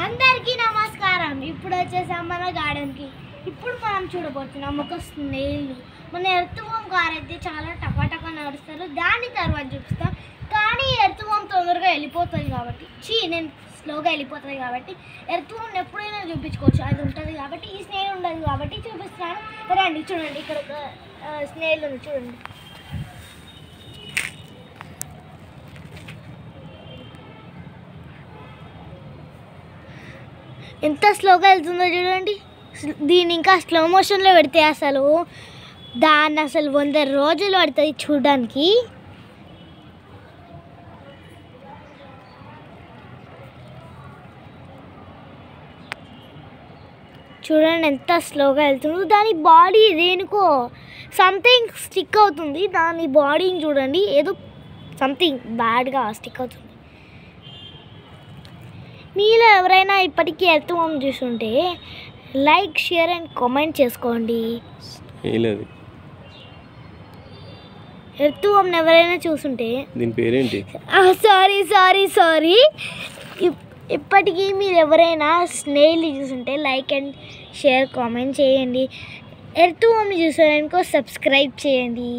అందరికీ నమస్కారం. ఇప్పుడు వచ్చేసాం మన గార్డెన్కి. ఇప్పుడు మనం చూడబోతున్నాం ఒక స్నేల్. మన ఎర్త్వామ్ కార్ అయితే చాలా టకాటకా నడుస్తారు, దాని తర్వాత చూపిస్తాం. కానీ ఎర్త్వామ్ తొందరగా వెళ్ళిపోతుంది కాబట్టి, నేను స్లోగా వెళ్ళిపోతుంది కాబట్టి ఎర్త్వామ్ ఎప్పుడైనా చూపించుకోవచ్చు, అది ఉంటుంది కాబట్టి. ఈ స్నేల్ ఉండదు కాబట్టి చూపిస్తాను. రండి చూడండి, ఇక్కడ ఒక స్నేల్ ఉంది చూడండి. ఎంత స్లోగా వెళ్తుందో చూడండి. దీన్ని ఇంకా స్లో మోషన్లో పెడితే అసలు దాన్ని 100 రోజులు పడుతుంది చూడడానికి. చూడండి ఎంత స్లోగా వెళ్తుందో. దాని బాడీ దేనికో సంథింగ్ స్టిక్ అవుతుంది. దాని బాడీని చూడండి, ఏదో సంథింగ్ బ్యాడ్గా స్టిక్ అవుతుంది. మీలో ఎవరైనా ఇప్పటికీ ఎర్త్వామ్ చూస్తుంటే లైక్, షేర్ అండ్ కామెంట్ చేసుకోండి. ఎర్త్వామ్ ఎవరైనా చూస్తుంటే దీని పేరేంటి? సారీ ఇప్పటికీ మీరు ఎవరైనా స్నేల్ చూస్తుంటే లైక్ అండ్ షేర్ కామెంట్ చేయండి. ఎర్త్వామ్ని చూసారనుకో సబ్స్క్రైబ్ చేయండి.